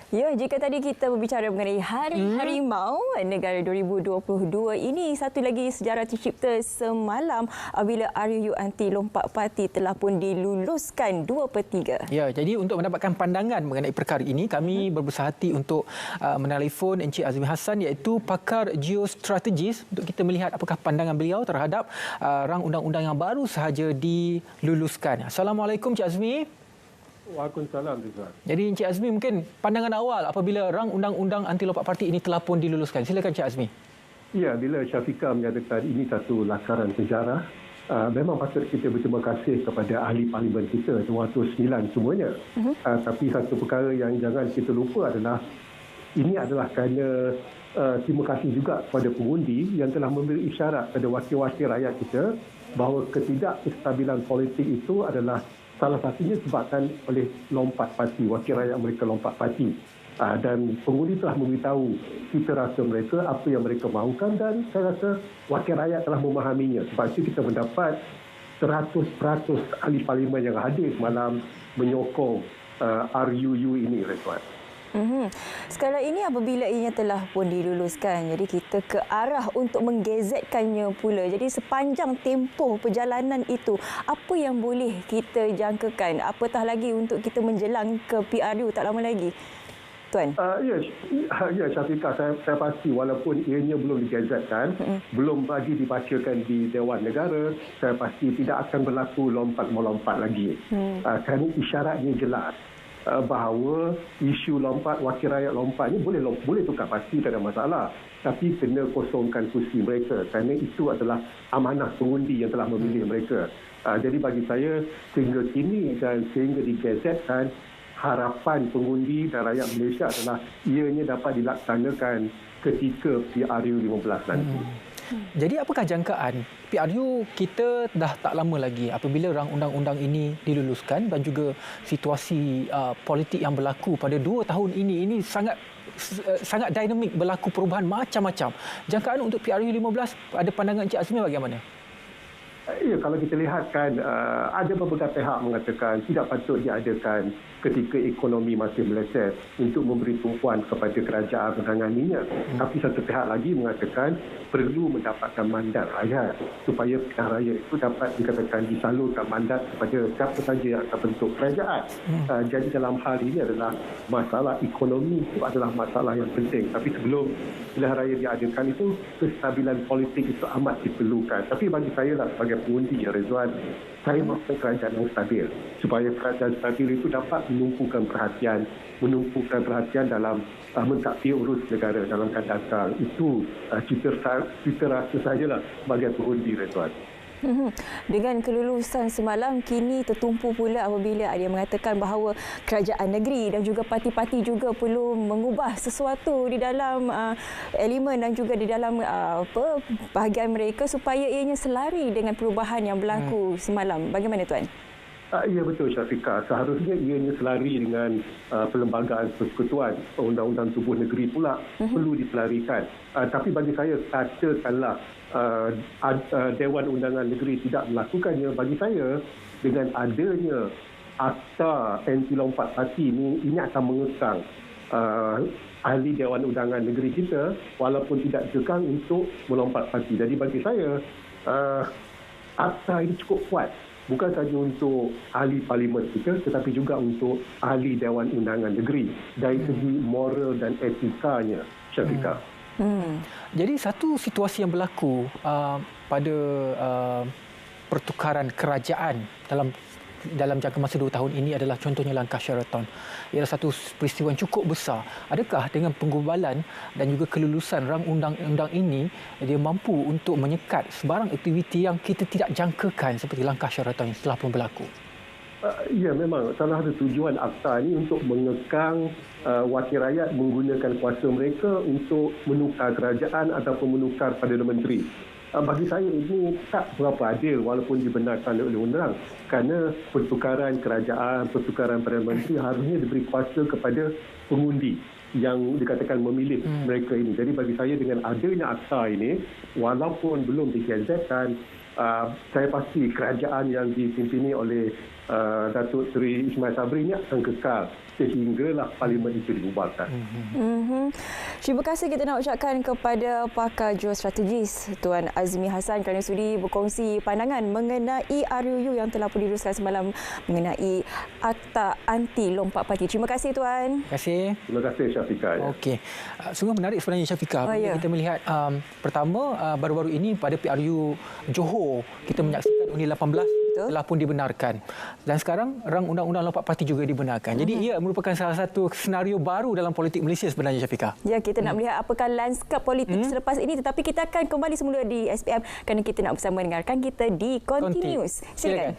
Ya, jika tadi kita berbicara mengenai Hari Harimau Negara 2022, ini satu lagi sejarah tercipta semalam apabila RUU Anti Lompat Parti telah pun diluluskan 2/3. Ya, jadi untuk mendapatkan pandangan mengenai perkara ini, kami berbesar hati untuk menelefon Encik Azmi Hassan, iaitu pakar geostrategis, untuk kita melihat apakah pandangan beliau terhadap rang undang-undang yang baru sahaja diluluskan. Assalamualaikum Encik Azmi. Waalaikumsalam, Rizwan. Jadi Encik Azmi, mungkin pandangan awal apabila rang undang-undang anti lompat parti ini telah pun diluluskan. Silakan Encik Azmi. Ya, bila Syafiqah menyatakan ini satu lakaran sejarah, memang patut kita berterima kasih kepada ahli parlimen kita, 209 semuanya. Tapi satu perkara yang jangan kita lupa adalah ini adalah kerana terima kasih juga kepada pengundi yang telah memberi isyarat kepada wakil-wakil rakyat kita bahawa ketidakstabilan politik itu adalah salah satunya disebabkan oleh lompat parti, wakil rakyat mereka lompat parti. Dan pengundi telah memberitahu kita rasa mereka, apa yang mereka mahukan, dan saya rasa wakil rakyat telah memahaminya. Sebab itu kita mendapat 100% ahli parlimen yang hadir malam menyokong RUU ini, Rizwan. Sekarang ini apabila ianya telah pun diluluskan, jadi kita ke arah untuk menggezetkannya pula. Jadi sepanjang tempoh perjalanan itu, apa yang boleh kita jangkakan? Apatah lagi untuk kita menjelang ke PRU tak lama lagi, Tuan? Ya, Syafiqah, saya pasti walaupun ianya belum digazetkan, belum lagi dibacakan di Dewan Negara, saya pasti tidak akan berlaku lompat-melompat lagi. Kerana isyaratnya jelas bahawa isu lompat, wakil rakyat lompat ini boleh tukar parti, tak ada masalah. Tapi kena kosongkan kursi mereka kerana itu adalah amanah pengundi yang telah memilih mereka. Jadi bagi saya, sehingga kini dan sehingga digazetkan, harapan pengundi dan rakyat Malaysia adalah ianya dapat dilaksanakan ketika PRU 15 nanti. Jadi apakah jangkaan PRU kita dah tak lama lagi apabila rang undang-undang ini diluluskan, dan juga situasi politik yang berlaku pada 2 tahun ini sangat dinamik, berlaku perubahan macam-macam. Jangkaan untuk PRU 15 ada pandangan Encik Azmi bagaimana? Ya, kalau kita lihat kan, ada beberapa pihak mengatakan tidak patut diadakan ketika ekonomi masih meleset untuk memberi tumpuan kepada kerajaan menanganinya. Tapi satu pihak lagi mengatakan perlu mendapatkan mandat rakyat supaya pihak rakyat itu dapat dikatakan disalurkan mandat kepada siapa saja yang akan bentuk kerajaan. Jadi dalam hal ini adalah masalah ekonomi itu adalah masalah yang penting. Tapi sebelum pilihan raya diadakan itu, kestabilan politik itu amat diperlukan. Tapi bagi saya lah, sebagai pengundi, ya Rizwan, saya mahu kerajaan yang stabil. Supaya kerajaan stabil itu dapat menumpukan perhatian dalam mentadbir urus negara dalam keadaan datang. Itu cita rasa sajalah sebagai pengundi, Rizwan. Dengan kelulusan semalam, kini tertumpu pula apabila ada yang mengatakan bahawa kerajaan negeri dan juga parti-parti juga perlu mengubah sesuatu di dalam elemen dan juga di dalam bahagian mereka supaya ianya selari dengan perubahan yang berlaku semalam. Bagaimana, Tuan? Ya, betul Syafiqah. Seharusnya ianya selari dengan perlembagaan persekutuan, undang-undang tubuh negeri pula perlu diselarikan. Tapi bagi saya, katakanlah Dewan Undangan Negeri tidak melakukannya, bagi saya dengan adanya Akta Anti Lompat Parti ini akan mengekang ahli Dewan Undangan Negeri kita walaupun tidak dikekang untuk melompat parti. Jadi bagi saya, akta ini cukup kuat. Bukan sahaja untuk ahli parlimen kita, tetapi juga untuk ahli Dewan Undangan Negeri dari segi moral dan etikanya, Syafiqah. Jadi satu situasi yang berlaku pada pertukaran kerajaan dalam jangka masa 2 tahun ini adalah contohnya langkah Sheraton. Ialah satu peristiwa yang cukup besar. Adakah dengan penggubalan dan juga kelulusan rang undang-undang ini, dia mampu untuk menyekat sebarang aktiviti yang kita tidak jangkakan seperti langkah Sheraton yang telah pun berlaku? Ya, memang salah satu tujuan akta ini untuk mengekang wakil rakyat menggunakan kuasa mereka untuk menukar kerajaan ataupun menukar Perdana Menteri. Bagi saya ini tak berapa adil walaupun dibenarkan oleh undang, kerana pertukaran kerajaan, pertukaran Perdana Menteri harusnya diberi kuasa kepada pengundi yang dikatakan memilih mereka ini. Jadi bagi saya dengan adanya akta ini, walaupun belum digazetkan, saya pasti kerajaan yang dipimpini oleh Datuk Seri Ismail Sabri ini akan kekal sehinggalah parlimen itu dibubarkan. Terima kasih kita nak ucapkan kepada pakar geostrategis Tuan Azmi Hassan kerana sudi berkongsi pandangan mengenai RUU yang telah pun diteruskan semalam mengenai Akta Anti Lompat Parti. Terima kasih Tuan. Terima kasih. Terima kasih Syafiqah. Ya. Okey. Sungguh menarik sebenarnya Syafiqah. Kita melihat pertama baru-baru ini pada PRU Johor kita menyaksikan Undi 18 telah pun dibenarkan. Dan sekarang rang undang-undang lompat parti juga dibenarkan. Jadi ia merupakan salah satu senario baru dalam politik Malaysia sebenarnya Syafiqah. Ya, kita nak melihat apakah lanskap politik selepas ini, tetapi kita akan kembali semula di SPM kerana kita nak bersama dengarkan kita di Continuous. Silakan.